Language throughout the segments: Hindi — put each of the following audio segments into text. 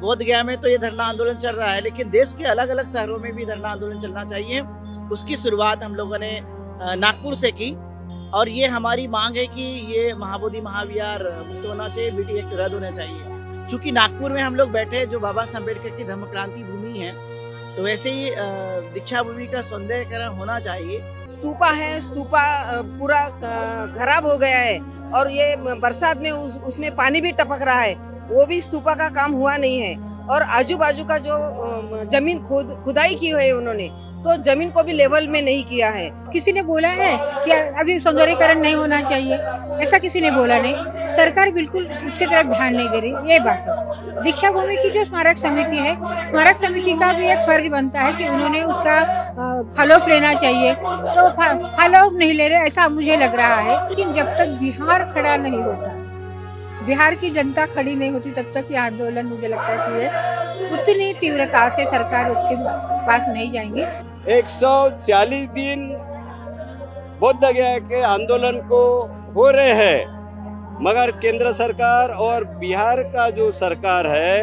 बोध गया में तो ये धरना आंदोलन चल रहा है, लेकिन देश के अलग अलग शहरों में भी धरना आंदोलन चलना चाहिए। उसकी शुरुआत हम लोगों ने नागपुर से की और ये हमारी मांग है कि ये महाबोधि महाविहार मुक्त होना चाहिए, बीटी एक्ट रद्द होना चाहिए। क्योंकि नागपुर में हम लोग बैठे जो बाबा साहब अम्बेडकर की धर्म क्रांति भूमि है, तो वैसे ही दीक्षा भूमि का सौंदर्यकरण होना चाहिए। स्तूपा है, स्तूपा पूरा खराब हो गया है और ये बरसात में उसमें पानी भी टपक रहा है, वो भी स्तूपा का काम हुआ नहीं है। और आजू बाजू का जो जमीन खुदाई की है उन्होंने, तो जमीन को भी लेवल में नहीं किया है। किसी ने बोला है कि अभी सौंदर्यीकरण नहीं होना चाहिए, ऐसा किसी ने बोला नहीं। सरकार बिल्कुल उसके तरफ ध्यान नहीं दे रही, ये बात है। दीक्षा भूमि की जो स्मारक समिति है, स्मारक समिति का भी एक फर्ज बनता है कि उन्होंने उसका फॉलोअप लेना चाहिए, तो फॉलोअप नहीं ले रहे ऐसा मुझे लग रहा है। लेकिन जब तक बिहार खड़ा नहीं होता, बिहार की जनता खड़ी नहीं होती, तब तक ये आंदोलन मुझे लगता है कि ये उतनी तीव्रता से सरकार उसके पास नहीं जाएंगे। 140 दिन बोध गया के आंदोलन को हो रहे हैं, मगर केंद्र सरकार और बिहार का जो सरकार है,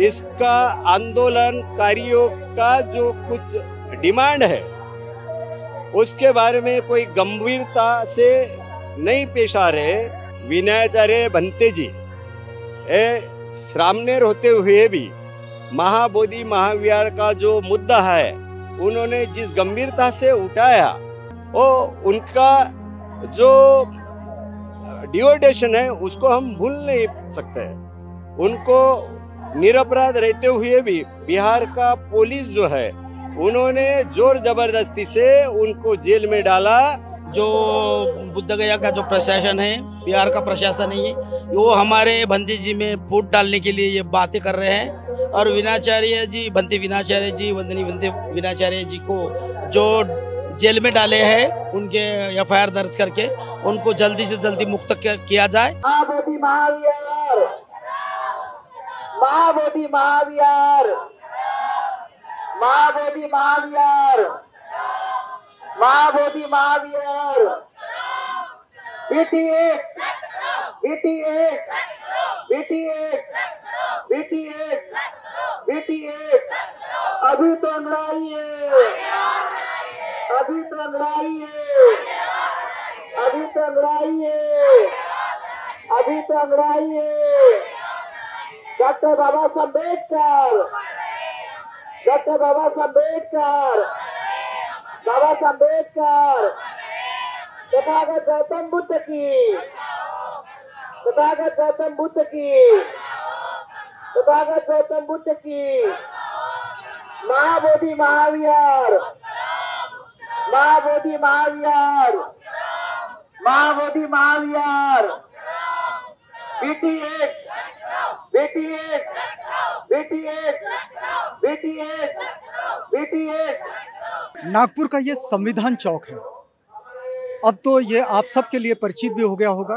इसका आंदोलनकारियों का जो कुछ डिमांड है उसके बारे में कोई गंभीरता से नहीं पेश आ रहे। विनयाचार्य भंते जी सामने होते हुए भी महाबोधि महाविहार का जो मुद्दा है उन्होंने जिस गंभीरता से उठाया, वो उनका जो डिवोटेशन है उसको हम भूल नहीं सकते। उनको निरपराध रहते हुए भी बिहार का पुलिस जो है उन्होंने जोर जबरदस्ती से उनको जेल में डाला। जो बुद्ध गया का जो प्रशासन है, बिहार का प्रशासन है, वो हमारे भंते जी में फूट डालने के लिए ये बातें कर रहे हैं। और विनाचार्य जी, भंते विनाचार्य जी, वंदनी भंते विनाचार्य जी को जो जेल में डाले हैं, उनके एफआईआर दर्ज करके उनको जल्दी से जल्दी मुक्त किया जाए। Mahabodhi Mahavihara, Mahabodhi Mahavihara, Mahabodhi Mahavihara, Mahabodhi Mahavihara, BT act, BT act, BT act, BT act, BT act. अभी तो लड़ाई है, अभी तो लड़ाई है, अभी तो लड़ाई है, अभी तो लड़ाई है। डॉक्टर बाबा साहब अम्बेडकर, डॉक्टर बाबा साहब अम्बेडकर, बाबा साहब अम्बेडकर, तथागत गौतम बुद्ध की, तथागत गौतम बुद्ध की, तथागत गौतम बुद्ध की। Mahabodhi Mahavihara, Mahabodhi Mahavihara, Mahabodhi Mahavihara, BT act, BT act, BT act, BT act, BT act. Nagpur का ये संविधान चौक है। अब तो ये आप सबके लिए परिचित भी हो गया होगा,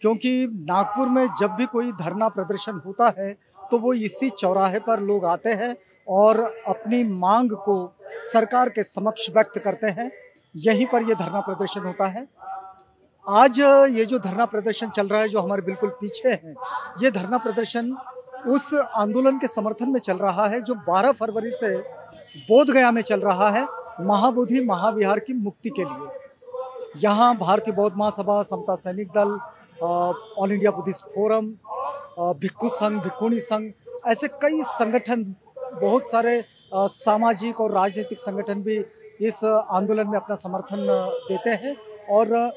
क्योंकि नागपुर में जब भी कोई धरना प्रदर्शन होता है तो वो इसी चौराहे पर लोग आते हैं और अपनी मांग को सरकार के समक्ष व्यक्त करते हैं। यहीं पर ये धरना प्रदर्शन होता है। आज ये जो धरना प्रदर्शन चल रहा है, जो हमारे बिल्कुल पीछे है, ये धरना प्रदर्शन उस आंदोलन के समर्थन में चल रहा है जो 12 फरवरी से बोध गया में चल रहा है, महाबोधि महाविहार की मुक्ति के लिए। यहाँ भारतीय बौद्ध महासभा, समता सैनिक दल, ऑल इंडिया बुद्धिस्ट फोरम, भिक्खु संघ, भिक्खुणी संघ, ऐसे कई संगठन, बहुत सारे सामाजिक और राजनीतिक संगठन भी इस आंदोलन में अपना समर्थन देते हैं। और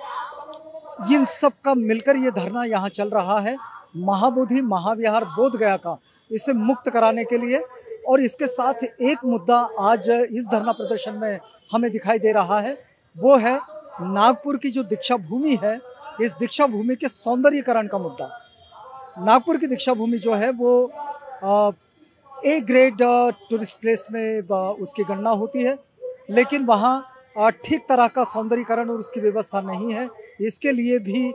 इन सब का मिलकर ये धरना यहाँ चल रहा है, महाबोधि महाविहार बोध गया का, इसे मुक्त कराने के लिए। और इसके साथ एक मुद्दा आज इस धरना प्रदर्शन में हमें दिखाई दे रहा है, वो है नागपुर की जो दीक्षा भूमि है, इस दीक्षा भूमि के सौंदर्यीकरण का मुद्दा। नागपुर की दीक्षा भूमि जो है वो ए ग्रेड टूरिस्ट प्लेस में उसकी गणना होती है, लेकिन वहाँ ठीक तरह का सौंदर्यीकरण और उसकी व्यवस्था नहीं है। इसके लिए भी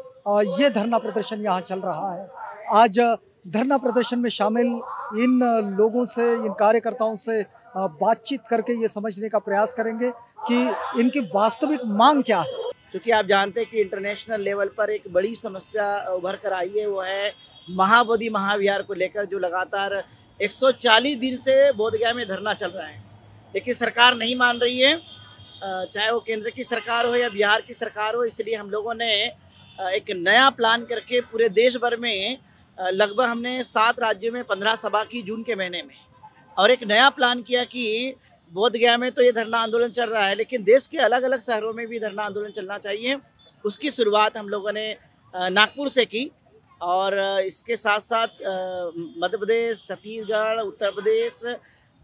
ये धरना प्रदर्शन यहाँ चल रहा है। आज धरना प्रदर्शन में शामिल इन लोगों से, इन कार्यकर्ताओं से बातचीत करके ये समझने का प्रयास करेंगे कि इनकी वास्तविक मांग क्या है। क्योंकि आप जानते हैं कि इंटरनेशनल लेवल पर एक बड़ी समस्या उभर कर आई है, वो है महाबोधि महाविहार को लेकर जो लगातार 140 दिन से बोधगया में धरना चल रहा है, लेकिन सरकार नहीं मान रही है, चाहे वो केंद्र की सरकार हो या बिहार की सरकार हो। इसलिए हम लोगों ने एक नया प्लान करके पूरे देश भर में लगभग हमने 7 राज्यों में 15 सभा की जून के महीने में, और एक नया प्लान किया कि बोधगया में तो ये धरना आंदोलन चल रहा है, लेकिन देश के अलग अलग शहरों में भी धरना आंदोलन चलना चाहिए। उसकी शुरुआत हम लोगों ने नागपुर से की, और इसके साथ साथ मध्य प्रदेश, छत्तीसगढ़, उत्तर प्रदेश,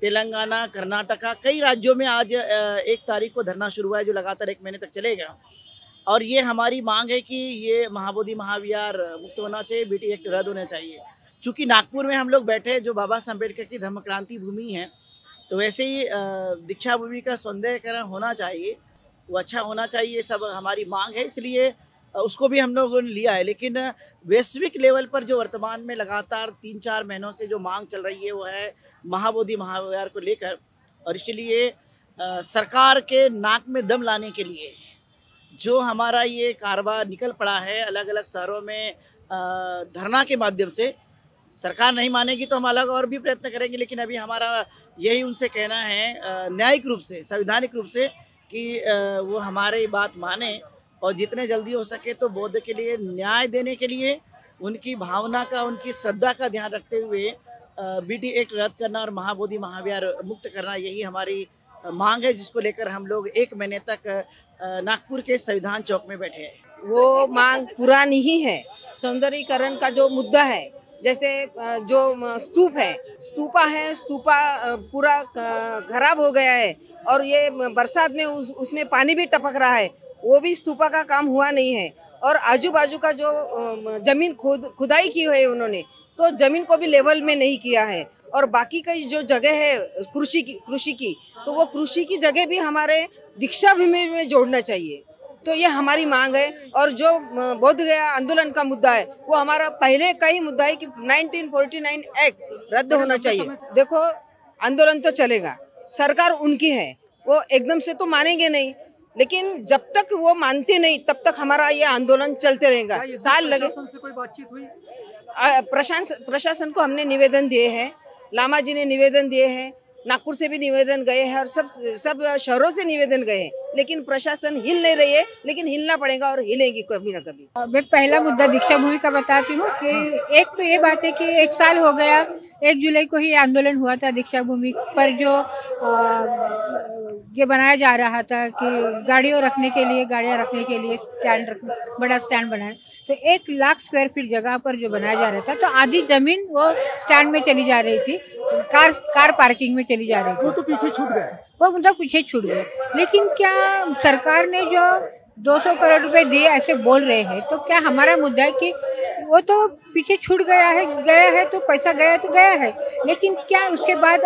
तेलंगाना, कर्नाटका, कई राज्यों में आज 1 तारीख को धरना शुरू हुआ है, जो लगातार 1 महीने तक चलेगा। और ये हमारी मांग है कि ये महाबोधि महाविहार मुक्त होना चाहिए, बीटी एक्ट रद्द होना चाहिए। चूँकि नागपुर में हम लोग बैठे, जो बाबा साहब अम्बेडकर की धर्म क्रांति भूमि है, तो वैसे ही दीक्षा भूमि का सौंदर्यकरण होना चाहिए, वो अच्छा होना चाहिए, सब हमारी मांग है। इसलिए उसको भी हम लोगों ने लिया है। लेकिन वैश्विक लेवल पर जो वर्तमान में लगातार 3-4 महीनों से जो मांग चल रही है, वो है महाबोधि महाविहार को लेकर। और इसलिए सरकार के नाक में दम लाने के लिए जो हमारा ये कारोबार निकल पड़ा है अलग अलग शहरों में धरना के माध्यम से, सरकार नहीं मानेगी तो हम अलग और भी प्रयत्न करेंगे। लेकिन अभी हमारा यही उनसे कहना है न्यायिक रूप से, संवैधानिक रूप से, कि वो हमारी बात माने और जितने जल्दी हो सके तो बौद्ध के लिए न्याय देने के लिए, उनकी भावना का, उनकी श्रद्धा का ध्यान रखते हुए बीटी एक्ट रद्द करना और महाबोधि महाविहार मुक्त करना, यही हमारी मांग है, जिसको लेकर हम लोग 1 महीने तक नागपुर के संविधान चौक में बैठे हैं। वो मांग पुरानी ही है। सौंदर्यीकरण का जो मुद्दा है, जैसे जो स्तूपा है, स्तूपा पूरा खराब हो गया है और ये बरसात में उसमें पानी भी टपक रहा है, वो भी स्तूपा का काम हुआ नहीं है। और आजू बाजू का जो जमीन खुदाई की है उन्होंने, तो जमीन को भी लेवल में नहीं किया है। और बाकी कई जो जगह है कृषि की, तो वो कृषि की जगह भी हमारे दीक्षा भूमि में जोड़ना चाहिए। तो ये हमारी मांग है। और जो बोधगया आंदोलन का मुद्दा है, वो हमारा पहले का ही मुद्दा है कि 1949 एक्ट रद्द होना चाहिए। देखो, आंदोलन तो चलेगा, सरकार उनकी है, वो एकदम से तो मानेंगे नहीं, लेकिन जब तक वो मानते नहीं तब तक हमारा ये आंदोलन चलते रहेगा। साल लगे। से कोई बातचीत हुई? प्रशासन को हमने निवेदन दिए हैं, लामा जी ने निवेदन दिए हैं, नागपुर से भी निवेदन गए हैं और सब शहरों से निवेदन गए हैं, लेकिन प्रशासन हिल नहीं रही है। लेकिन हिलना पड़ेगा और हिलेगी कभी ना कभी। मैं पहला मुद्दा दीक्षा भूमि का बताती हूँ कि एक तो ये बात है कि 1 साल हो गया, 1 जुलाई को ही आंदोलन हुआ था दीक्षा भूमि पर, जो ये बनाया जा रहा था कि गाड़ियाँ रखने के लिए बड़ा स्टैंड बनाए। तो 1 लाख स्क्वायर फीट जगह पर जो बनाया जा रहा था, तो आधी जमीन वो स्टैंड में चली जा रही थी, कार पार्किंग में चली जा रही थी। वो तो पीछे छूट गया, वो मुद्दा पीछे छूट गया। लेकिन क्या सरकार ने जो 200 करोड़ रुपए दिए ऐसे बोल रहे हैं, तो क्या हमारा मुद्दा है कि वो तो पीछे छूट गया है तो पैसा गया तो गया है, लेकिन क्या उसके बाद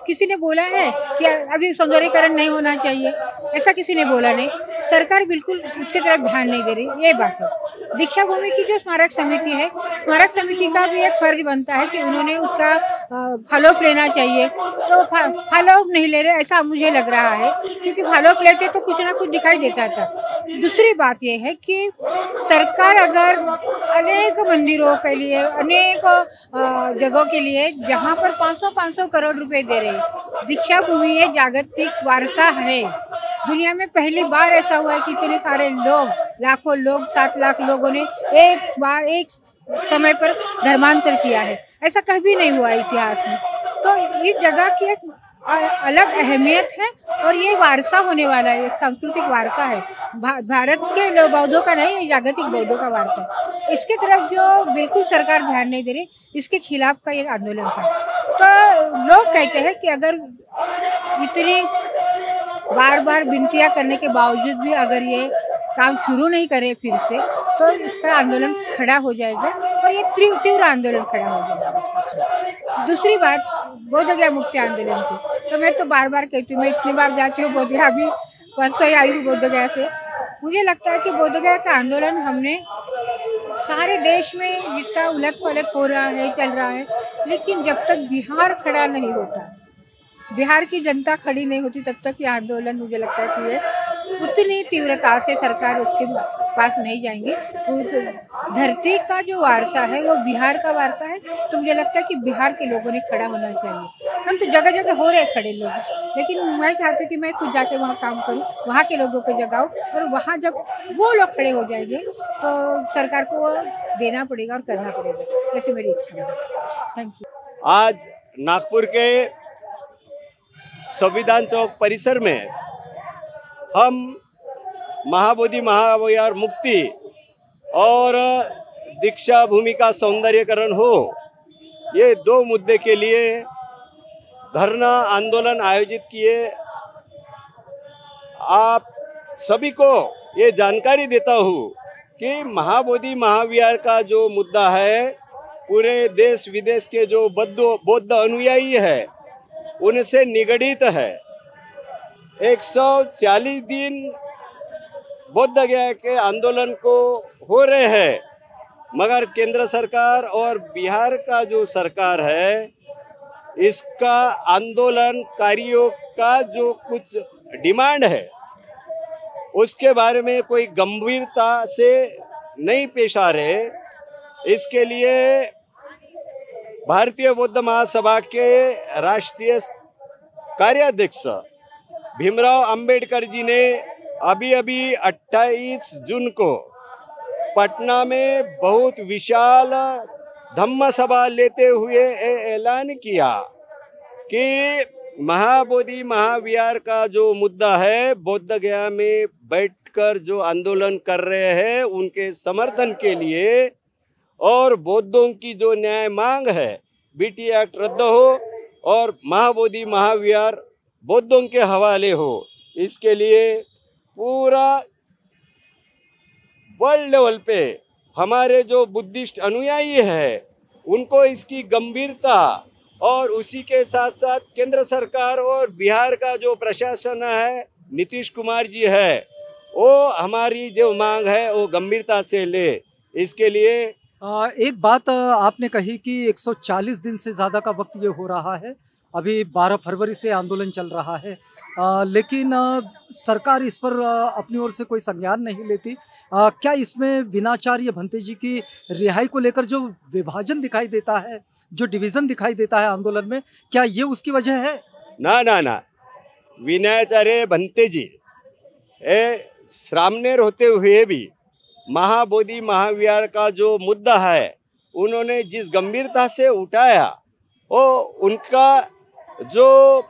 किसी ने बोला है कि अभी सौंदर्यीकरण नहीं होना चाहिए? ऐसा किसी ने बोला नहीं। सरकार बिल्कुल उसके तरफ ध्यान नहीं दे रही, ये बात है। दीक्षा भूमि की जो स्मारक समिति है, स्मारक समिति का भी एक फर्ज बनता है कि उन्होंने उसका फॉलोअप लेना चाहिए, तो फॉलोअप नहीं ले रहे ऐसा मुझे लग रहा है, क्योंकि फॉलोअप लेते तो कुछ ना कुछ दिखाई देता था। दूसरी बात यह है कि सरकार अगर अनेक मंदिरों के लिए, अनेक जगहों के लिए जहां पर 500 करोड़ रुपए दे रहे, दीक्षा भूमि ये जागतिक वारसा है। दुनिया में पहली बार ऐसा हुआ है कि इतने सारे लोग, लाखों लोग, 7 लाख लोगों ने एक समय पर धर्मांतर किया है। ऐसा कभी नहीं हुआ इतिहास में। तो इस जगह की एक अलग अहमियत है और ये वारसा होने वाला है, एक सांस्कृतिक वारसा है। भारत के बौद्धों का नहीं, जागतिक बौद्धों का वारसा है। इसके तरफ जो बिल्कुल सरकार ध्यान नहीं दे रही, इसके खिलाफ का ये आंदोलन था। तो लोग कहते हैं कि अगर इतनी बार बार विनतियाँ करने के बावजूद भी अगर ये काम शुरू नहीं करे फिर से, तो इसका आंदोलन खड़ा हो जाएगा और ये तीव्र आंदोलन खड़ा हो जाएगा। दूसरी बात बोधगया मुक्ति आंदोलन की, तो मैं तो बार बार कहती हूँ, मैं इतनी बार जाती हूँ बोधगया, अभी परसों ही आई हूँ बोधगया से। मुझे लगता है कि बोधगया का आंदोलन हमने सारे देश में जिसका उलट पलट हो रहा है, चल रहा है, लेकिन जब तक बिहार खड़ा नहीं होता, बिहार की जनता खड़ी नहीं होती, तब तक ये आंदोलन मुझे लगता है कि ये उतनी तीव्रता से सरकार उसके पास नहीं जाएंगे। तो धरती का जो वारसा है वो बिहार का वारसा है, तो मुझे लगता है कि बिहार के लोगों ने खड़ा होना चाहिए। हम तो जगह जगह हो रहे खड़े लोग, लेकिन मैं चाहती हूँ कि मैं खुद जाके वहाँ काम करूँ, वहाँ के लोगों को जगाऊँ, और वहाँ जब वो लोग खड़े हो जाएंगे तो सरकार को वो देना पड़ेगा और करना पड़ेगा, ऐसे मेरी इच्छा है। Thank you. आज नागपुर के संविधान चौक परिसर में हम महाबोधि महाविहार मुक्ति और दीक्षा भूमि का सौंदर्यकरण हो, ये दो मुद्दे के लिए धरना आंदोलन आयोजित किए। आप सभी को ये जानकारी देता हूँ कि महाबोधि महाविहार का जो मुद्दा है, पूरे देश विदेश के जो बौद्ध अनुयायी है उनसे निगड़ित है। 140 दिन बौद्ध गया के आंदोलन को हो रहे हैं, मगर केंद्र सरकार और बिहार का जो सरकार है, इसका आंदोलनकारियों का जो कुछ डिमांड है उसके बारे में कोई गंभीरता से नहीं पेश आ रहे। इसके लिए भारतीय बौद्ध महासभा के राष्ट्रीय कार्याध्यक्ष भीमराव अंबेडकर जी ने अभी 28 जून को पटना में बहुत विशाल धम्म सभा लेते हुए ऐलान किया कि महाबोधि महाविहार का जो मुद्दा है, बौद्ध गया में बैठकर जो आंदोलन कर रहे हैं उनके समर्थन के लिए, और बौद्धों की जो न्याय मांग है, बीटी एक्ट रद्द हो और महाबोधि महाविहार बौद्धों के हवाले हो, इसके लिए पूरा वर्ल्ड लेवल पे हमारे जो बुद्धिस्ट अनुयायी है उनको इसकी गंभीरता, और उसी के साथ साथ केंद्र सरकार और बिहार का जो प्रशासन है, नीतीश कुमार जी है, वो हमारी जो मांग है वो गंभीरता से ले। इसके लिए एक बात आपने कही कि 140 दिन से ज़्यादा का वक्त ये हो रहा है, अभी 12 फरवरी से आंदोलन चल रहा है, लेकिन सरकार इस पर अपनी ओर से कोई संज्ञान नहीं लेती। क्या इसमें विनाचार्य भंते जी की रिहाई को लेकर जो विभाजन दिखाई देता है, जो डिवीज़न दिखाई देता है आंदोलन में, क्या ये उसकी वजह है? ना, विनाचार्य भंते जी सामने होते हुए भी महाबोधि महाविहार का जो मुद्दा है उन्होंने जिस गंभीरता से उठाया, वो उनका जो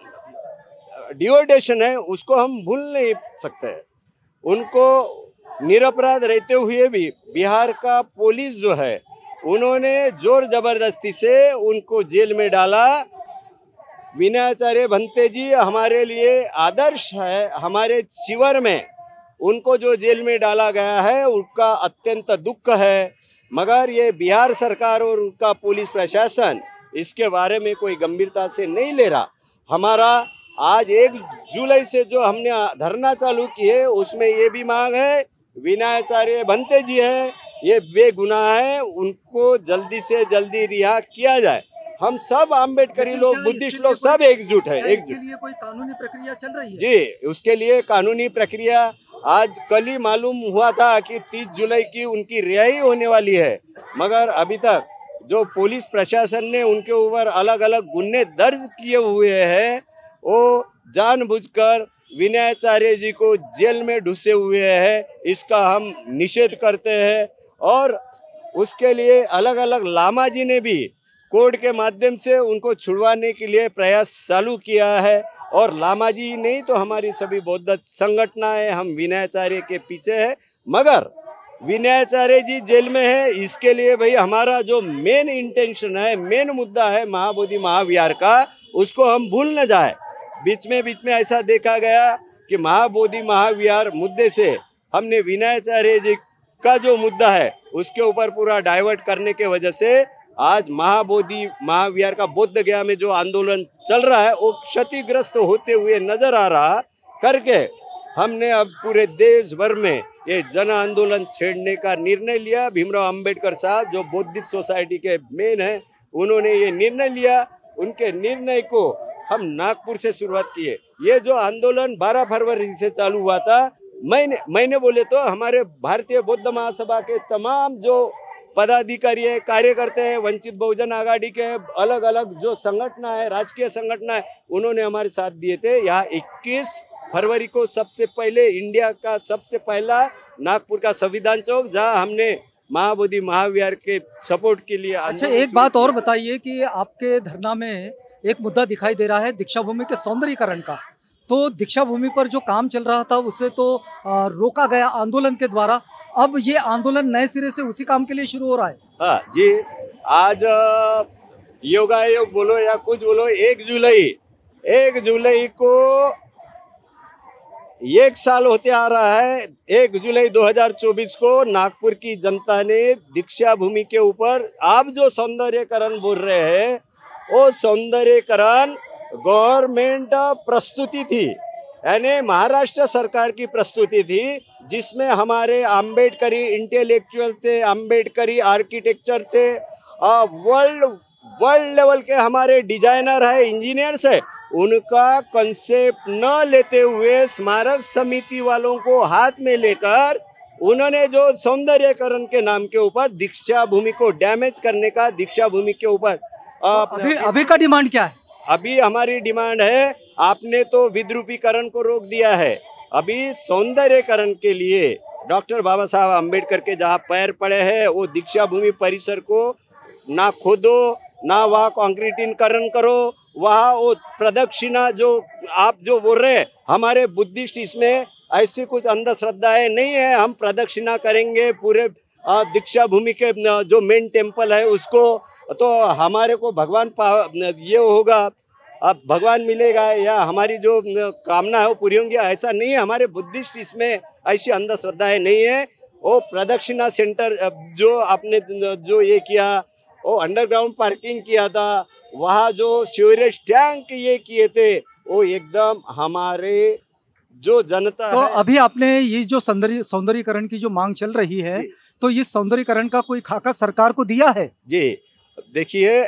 डिवोटेशन है उसको हम भूल नहीं सकते। उनको निरपराध रहते हुए भी बिहार का पुलिस जो है उन्होंने जोर जबरदस्ती से उनको जेल में डाला। विनाचार्य भंते जी हमारे लिए आदर्श है। हमारे शिविर में उनको जो जेल में डाला गया है उसका अत्यंत दुख है, मगर ये बिहार सरकार और उनका पुलिस प्रशासन इसके बारे में कोई गंभीरता से नहीं ले रहा। हमारा आज 1 जुलाई से जो हमने धरना चालू की है उसमें ये भी मांग है, विनाचार्य भंते जी है ये बेगुनाह है, उनको जल्दी से जल्दी रिहा किया जाए। हम सब अम्बेडकरी लोग, बुद्धिस्ट लोग सब एकजुट है। इसके लिए कोई कानूनी प्रक्रिया चल रही है? जी, उसके लिए कानूनी प्रक्रिया आज कल ही मालूम हुआ था कि 30 जुलाई की उनकी रिहाई होने वाली है, मगर अभी तक जो पुलिस प्रशासन ने उनके ऊपर अलग अलग गुन्हे दर्ज किए हुए हैं, वो जानबूझकर विनाचार्य जी को जेल में ढुसे हुए हैं। इसका हम निषेध करते हैं, और उसके लिए अलग अलग लामा जी ने भी कोर्ट के माध्यम से उनको छुड़वाने के लिए प्रयास चालू किया है। और लामा जी नहीं तो हमारी सभी बौद्ध संगठनाएं हम विनाचार्य के पीछे है, मगर विनाचार्य जी जेल में है, इसके लिए भाई हमारा जो मेन इंटेंशन है, मेन मुद्दा है महाबोधि महाविहार का, उसको हम भूल न जाए। बीच में ऐसा देखा गया कि महाबोधि महाविहार मुद्दे से हमने विनाचार्य जी का जो मुद्दा है उसके ऊपर पूरा डाइवर्ट करने के वजह से आज महाबोधि महाविहार का बौद्ध गया में जो आंदोलन चल रहा है वो क्षतिग्रस्त होते हुए नजर आ रहा करके हमने अब पूरे देश भर में ये जन आंदोलन छेड़ने का निर्णय लिया। भीमराव अंबेडकर साहब जो बौद्धिस्ट सोसाइटी के मेन हैं, उन्होंने ये निर्णय लिया। उनके निर्णय को हम नागपुर से शुरुआत किए। ये जो आंदोलन 12 फरवरी से चालू हुआ था मैंने बोले तो हमारे भारतीय बौद्ध महासभा के तमाम जो पदाधिकारी है, कार्यकर्ता है, वंचित बहुजन आघाड़ी के अलग अलग जो संगठन है, राजकीय संगठन है, उन्होंने हमारे साथ दिए थे। यहाँ 21 फरवरी को सबसे पहले इंडिया का सबसे पहला नागपुर का संविधान चौक, जहाँ हमने महाबोधि महाविहार के सपोर्ट के लिए। अच्छा, एक बात और बताइए कि आपके धरना में एक मुद्दा दिखाई दे रहा है दीक्षा भूमि के सौंदर्यीकरण का। तो दीक्षा भूमि पर जो काम चल रहा था उसे तो रोका गया आंदोलन के द्वारा, अब ये आंदोलन नए सिरे से उसी काम के लिए शुरू हो रहा है। हाँ जी, आज योगायोग बोलो या कुछ बोलो, 1 जुलाई को 1 साल होते आ रहा है। 1 जुलाई 2024 को नागपुर की जनता ने दीक्षा भूमि के ऊपर आप जो सौंदर्यकरण बोल रहे हैं, वो सौंदर्यकरण गवर्नमेंट प्रस्तुति थी, यानी महाराष्ट्र सरकार की प्रस्तुति थी, जिसमें हमारे अम्बेडकरी इंटेलेक्चुअल थे, अम्बेडकरी आर्किटेक्चर थे, वर्ल्ड लेवल के हमारे डिजाइनर है, इंजीनियर्स है, उनका कंसेप्ट न लेते हुए स्मारक समिति वालों को हाथ में लेकर उन्होंने जो सौंदर्यकरण के नाम के ऊपर दीक्षा भूमि को डैमेज करने का, दीक्षा भूमि के ऊपर अभी का डिमांड क्या है? अभी हमारी डिमांड है, आपने तो विद्रुपीकरण को रोक दिया है, अभी सौंदर्यकरण के लिए डॉक्टर बाबा साहब अम्बेडकर के जहाँ पैर पड़े हैं वो दीक्षा भूमि परिसर को ना खोदो, ना वहाँ कंक्रीटीकरण करो, वहाँ वो प्रदक्षिणा जो आप जो बोल रहे हैं, हमारे बुद्धिस्ट इसमें ऐसी कुछ अंधश्रद्धाएं नहीं है। हम प्रदक्षिणा करेंगे पूरे दीक्षा भूमि के जो मेन टेम्पल है उसको, तो हमारे को भगवान ये होगा, अब भगवान मिलेगा या हमारी जो कामना है वो पूरी होंगी, ऐसा नहीं है। हमारे बुद्धिस्ट इसमें ऐसी अंधश्रद्धाएं नहीं है। वो प्रदक्षिणा सेंटर जो आपने जो ये किया, वो अंडरग्राउंड पार्किंग किया था, वहाँ जो सीवरेज टैंक ये किए थे, वो एकदम हमारे जो जनता तो है। अभी आपने ये जो सौंदर्यीकरण की जो मांग चल रही है, तो इस सौंदर्यीकरण का कोई खाका सरकार को दिया है? जी देखिए,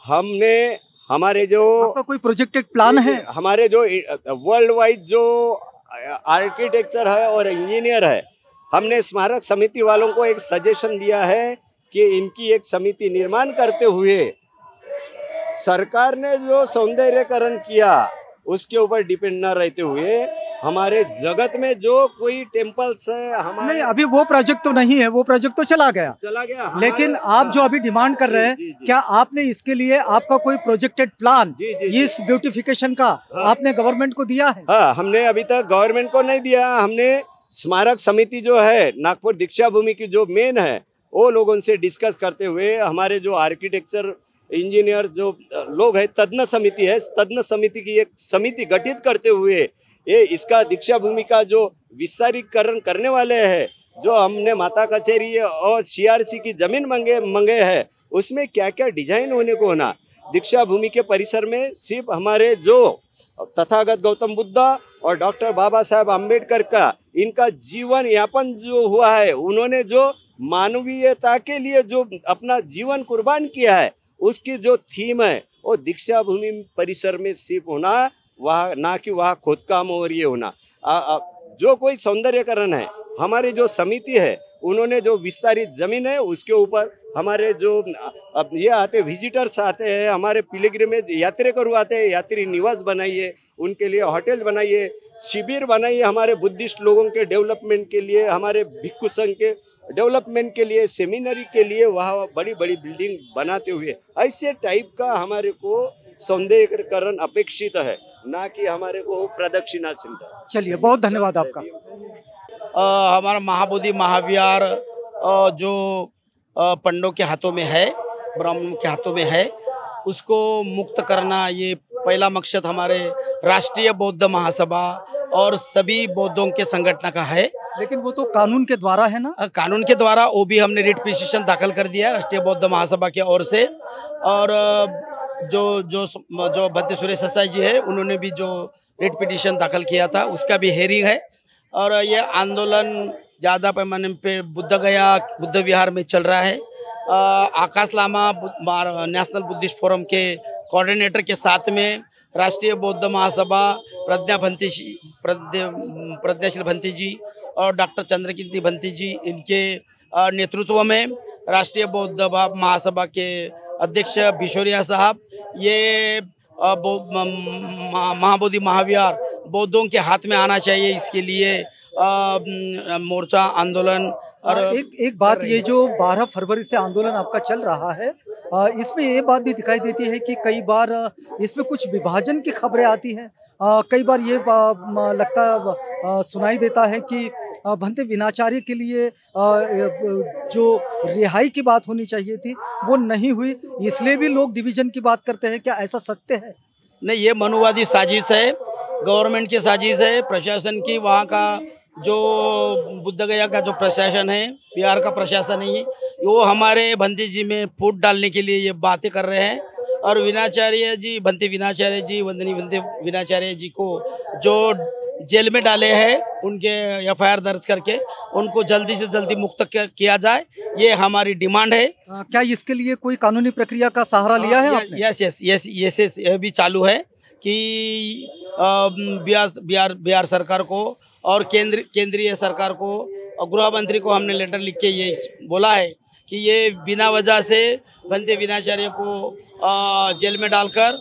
हमने हमारे जो आपका कोई प्रोजेक्टेड प्लान है? हमारे जो वर्ल्ड वाइड जो आर्किटेक्चर है और इंजीनियर है, हमने स्मारक समिति वालों को एक सजेशन दिया है कि इनकी एक समिति निर्माण करते हुए सरकार ने जो सौंदर्यकरण किया उसके ऊपर डिपेंड न रहते हुए हमारे जगत में जो कोई टेम्पल्स है हमारे। नहीं, अभी वो प्रोजेक्ट तो नहीं है, वो प्रोजेक्ट तो चला गया। लेकिन आप जो अभी डिमांड कर रहे हैं, क्या आपने इसके लिए आपका कोई प्रोजेक्टेड प्लान इस ब्यूटिफिकेशन का आपने गवर्नमेंट को दिया है? हाँ, हमने अभी तक गवर्नमेंट को नहीं दिया। हमने स्मारक समिति जो है नागपुर दीक्षा भूमि की जो मेन है, वो लोगों से डिस्कस करते हुए हमारे जो आर्किटेक्चर इंजीनियर जो लोग हैं, तज्ञ समिति है, तज्ञ समिति की एक समिति गठित करते हुए ये इसका दीक्षा भूमि का जो विस्तारीकरण करने वाले हैं, जो हमने माता कचेरी और CRC की जमीन मंगे हैं, उसमें क्या क्या डिजाइन होने को होना। दीक्षा भूमि के परिसर में सिर्फ हमारे जो तथागत गौतम बुद्ध और डॉक्टर बाबा साहब अम्बेडकर का इनका जीवन यापन जो हुआ है, उन्होंने जो मानवीयता के लिए जो अपना जीवन कुर्बान किया है, उसकी जो थीम है वो दीक्षा भूमि परिसर में सिर्फ होना, वहाँ ना कि वहाँ खोदकाम और ये होना। जो कोई सौंदर्यकरण है, हमारी जो समिति है उन्होंने जो विस्तारित जमीन है उसके ऊपर हमारे जो अब ये आते विजिटर्स आते हैं, हमारे पिलग्रिमेज यात्रेकरू आते हैं, यात्री निवास बनाइए, उनके लिए होटल बनाइए, शिविर बनाइए, हमारे बुद्धिस्ट लोगों के डेवलपमेंट के लिए, हमारे भिक्षु संघ के डेवलपमेंट के लिए, सेमिनरी के लिए वहाँ बड़ी बड़ी बिल्डिंग बनाते हुए ऐसे टाइप का हमारे को सौंदर्यीकरण अपेक्षित है, ना कि हमारे को प्रदक्षिणा सेंटर। चलिए, बहुत धन्यवाद आपका। हमारा महाबोधि महाविहार जो पंडों के हाथों में है, ब्राह्मणों के हाथों में है, उसको मुक्त करना ये पहला मकसद हमारे राष्ट्रीय बौद्ध महासभा और सभी बौद्धों के संगठन का है। लेकिन वो तो कानून के द्वारा है ना? कानून के द्वारा, वो भी हमने रिट पिटीशन दाखिल कर दिया है राष्ट्रीय बौद्ध महासभा की ओर से। और जो भंते सुरेश ससाई जी है, उन्होंने भी जो रिट पिटीशन दाखिल किया था उसका भी हेयरिंग है। और ये आंदोलन ज़्यादा पैमाने पे बुद्ध विहार में चल रहा है। आकाश लामा नेशनल बुद्धिस्ट फोरम के कोऑर्डिनेटर के साथ में राष्ट्रीय बौद्ध महासभा प्रज्ञाशील भंती जी और डॉक्टर चंद्रकीर्ति भंती जी, इनके नेतृत्व में राष्ट्रीय बौद्ध महासभा के अध्यक्ष बिशोरिया साहब, ये महाबोधि महाविहार बौद्धों के हाथ में आना चाहिए, इसके लिए मोर्चा आंदोलन। और एक बात, ये जो 12 फरवरी से आंदोलन आपका चल रहा है, इसमें ये बात भी दिखाई देती है कि कई बार इसमें कुछ विभाजन की खबरें आती हैं। कई बार ये सुनाई देता है कि भंते विनाचार्य के लिए जो रिहाई की बात होनी चाहिए थी वो नहीं हुई, इसलिए भी लोग डिवीजन की बात करते हैं। क्या ऐसा सत्य है? नहीं, ये मनुवादी साजिश है, गवर्नमेंट की साजिश है, प्रशासन की। वहाँ का जो बुद्ध गया का जो प्रशासन है, बिहार का प्रशासन है, वो हमारे भंती जी में फूट डालने के लिए ये बातें कर रहे हैं। और विनाचार्य जी, भंते विनाचार्य जी, वंदनी भंते विनाचार्य जी को जो जेल में डाले हैं, उनके एफआईआर दर्ज करके उनको जल्दी से जल्दी मुक्त किया जाए, ये हमारी डिमांड है। क्या इसके लिए कोई कानूनी प्रक्रिया का सहारा लिया है आपने? यस, ये भी चालू है कि बिहार सरकार को और केंद्रीय सरकार को और गृह मंत्री को हमने लेटर लिख के ये बोला है कि ये बिना वजह से भंते विनाचार्य को जेल में डालकर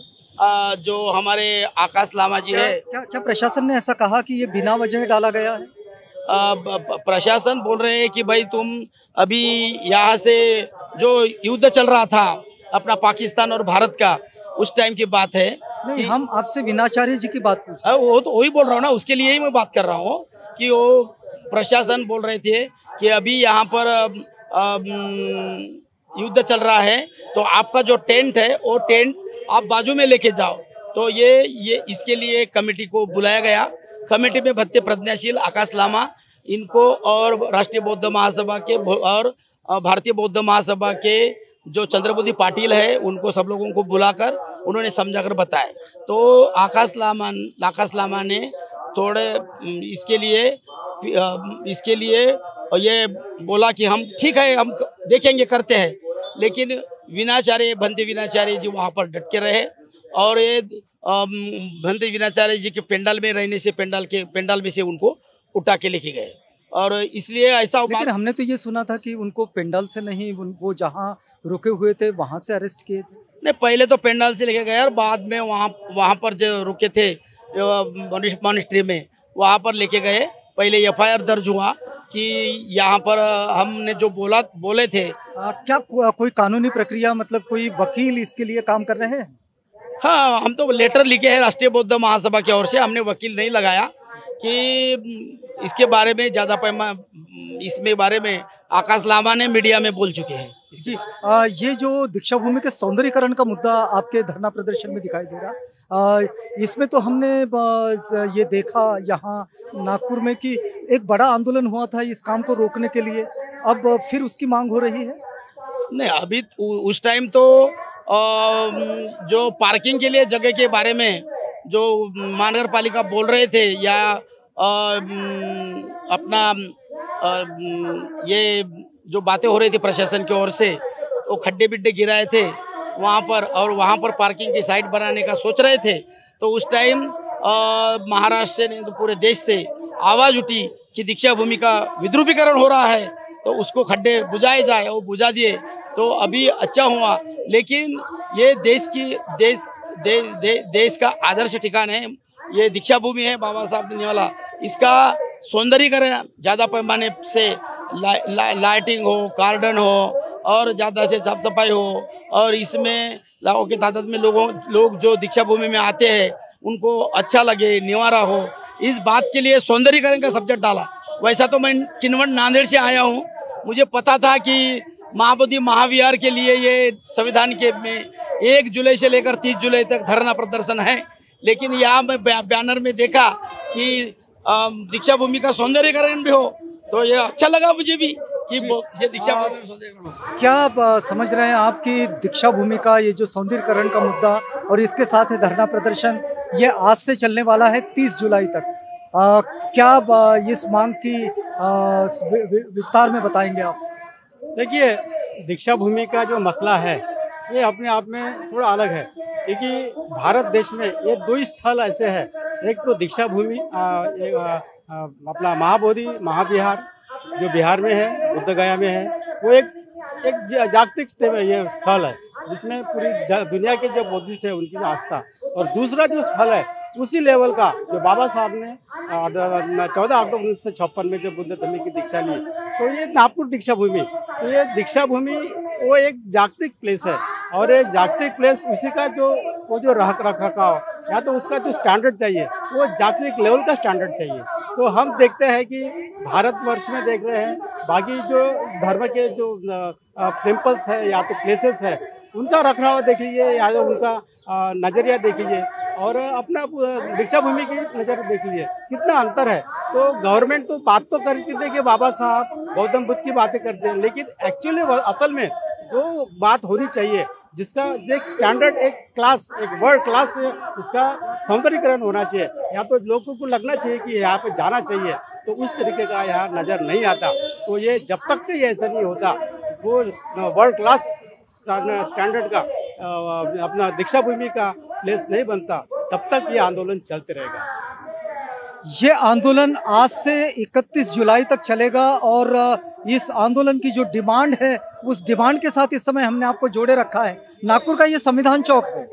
जो हमारे आकाश लामा जी है। क्या प्रशासन ने ऐसा कहा कि ये बिना वजह डाला गया है? प्रशासन बोल रहे हैं कि भाई तुम अभी यहाँ से जो युद्ध चल रहा था अपना पाकिस्तान और भारत का, उस टाइम की बात है। नहीं, हम आपसे विनाचार्य जी की बात पूछ रहे हैं। वो तो वही बोल रहा हूँ ना, उसके लिए ही मैं बात कर रहा हूँ कि वो प्रशासन बोल रहे थे कि अभी यहाँ पर युद्ध चल रहा है, तो आपका जो टेंट है वो टेंट आप बाजू में लेके जाओ। तो ये इसके लिए कमेटी को बुलाया गया। कमेटी में भत्ते प्रज्ञाशील आकाश लामा, इनको और राष्ट्रीय बौद्ध महासभा के और भारतीय बौद्ध महासभा के जो चंद्रबोधी पाटिल है, उनको सब लोगों को बुलाकर उन्होंने समझाकर बताया। तो आकाश लामा ने थोड़े इसके लिए ये बोला कि हम ठीक है, हम देखेंगे, करते हैं। लेकिन भंते विनाचार्य जी वहाँ पर डट के रहे और ये भंते विनाचार्य जी के पेंडाल में रहने से पेंडाल में से उनको उठा के लेके गए। और इसलिए ऐसा, लेकिन हमने तो ये सुना था कि उनको पेंडाल से नहीं, वो जहाँ रुके हुए थे वहाँ से अरेस्ट किए थे। नहीं, पहले तो पेंडाल से लेके गए और बाद में वहाँ पर जो रुके थे मॉनेस्ट्री में, वहाँ पर लेके गए। पहले एफआईआर दर्ज हुआ कि यहाँ पर हमने जो बोले थे। क्या कोई कानूनी प्रक्रिया, मतलब कोई वकील इसके लिए काम कर रहे हैं? हाँ, हम तो लेटर लिखे हैं राष्ट्रीय बौद्ध महासभा की ओर से, हमने वकील नहीं लगाया कि इसके बारे में ज़्यादा इसमें बारे में आकाश लामा ने मीडिया में बोल चुके हैं। जी, ये जो दीक्षा भूमि के सौंदर्यीकरण का मुद्दा आपके धरना प्रदर्शन में दिखाई दे रहा, इसमें तो हमने ये देखा यहाँ नागपुर में कि एक बड़ा आंदोलन हुआ था इस काम को रोकने के लिए, अब फिर उसकी मांग हो रही है। नहीं, अभी उस टाइम तो जो पार्किंग के लिए जगह के बारे में जो महानगर पालिका बोल रहे थे, या अपना ये जो बातें हो रही थी प्रशासन की ओर से, वो खड्डे बिड्डे गिराए थे वहाँ पर और वहाँ पर पार्किंग की साइट बनाने का सोच रहे थे। तो उस टाइम महाराष्ट्र से, तो पूरे देश से आवाज़ उठी कि दीक्षा भूमि का विद्रुपीकरण हो रहा है, तो उसको खड्डे बुझाए जाए, वो बुझा दिए तो अभी अच्छा हुआ। लेकिन ये देश का आदर्श ठिकान है, ये दीक्षा भूमि है बाबा साहब ने वाला, इसका सौंदर्यीकरण ज़्यादा पैमाने से लाइटिंग हो, गार्डन हो और ज़्यादा से साफ सफाई हो, और इसमें लाखों की तादाद में लोग जो दीक्षा भूमि में आते हैं उनको अच्छा लगे, निवारा हो, इस बात के लिए सौंदर्यीकरण का सब्जेक्ट डाला। वैसा तो मैं किन्वट नांदेड़ से आया हूँ, मुझे पता था कि महाबोधि महाविहार के लिए ये संविधान के में 1 जुलाई से लेकर 30 जुलाई तक धरना प्रदर्शन है। लेकिन यहाँ मैं बैनर में देखा कि दीक्षा भूमि का सौंदर्यीकरण भी हो, तो ये अच्छा लगा मुझे भी कि ये दीक्षा भूमि का सौंदर्यीकरण हो। क्या आप समझ रहे हैं आपकी दीक्षा भूमि का ये जो सौंदर्यीकरण का मुद्दा और इसके साथ ही धरना प्रदर्शन, ये आज से चलने वाला है 30 जुलाई तक, क्या इस मांग की विस्तार में बताएंगे आप? देखिए, दीक्षा भूमि का जो मसला है ये अपने आप में थोड़ा अलग है। क्योंकि भारत देश में ये दो ही स्थल ऐसे हैं, एक तो दीक्षा भूमि अपना महाबोधि महाविहार जो बिहार में है, बुद्ध गया में है, वो एक जागतिक ये स्थल है जिसमें पूरी दुनिया के जो बुद्धिस्ट है उनकी आस्था। और दूसरा जो स्थल है उसी लेवल का जो बाबा साहब ने 14 अक्टूबर 1956 में जो बुद्ध धर्म की दीक्षा ली, तो ये नागपुर दीक्षा भूमि, तो ये दीक्षा भूमि वो एक जागतिक प्लेस है। और ये जागतिक प्लेस उसी का जो रख रखाव या तो उसका जो स्टैंडर्ड चाहिए वो जागतिक लेवल का स्टैंडर्ड चाहिए। तो हम देखते हैं कि भारतवर्ष में देख रहे हैं बाकी जो धर्म के जो टेम्पल्स है या तो प्लेसेस है उनका रखरखाव देख लीजिए या तो उनका नज़रिया देख लीजिए और अपना दीक्षा भूमि की नज़र देख लीजिए, कितना अंतर है। तो गवर्नमेंट तो बात तो करते हैं कि बाबा साहब गौतम बुद्ध की बातें करते हैं, लेकिन एक्चुअली असल में जो बात होनी चाहिए जिसका एक स्टैंडर्ड एक क्लास एक वर्ल्ड क्लास से इसका सौंदर्यीकरण होना चाहिए। यहाँ तो लोगों को लगना चाहिए कि यहाँ पे जाना चाहिए, तो उस तरीके का यहाँ नज़र नहीं आता। तो ये जब तक कि ऐसा नहीं होता वो वर्ल्ड क्लास स्टैंडर्ड का अपना दीक्षा भूमि का प्लेस नहीं बनता, तब तक ये आंदोलन चलते रहेगा। ये आंदोलन आज से 31 जुलाई तक चलेगा और इस आंदोलन की जो डिमांड है उस डिमांड के साथ इस समय हमने आपको जोड़े रखा है। नागपुर का ये संविधान चौक है।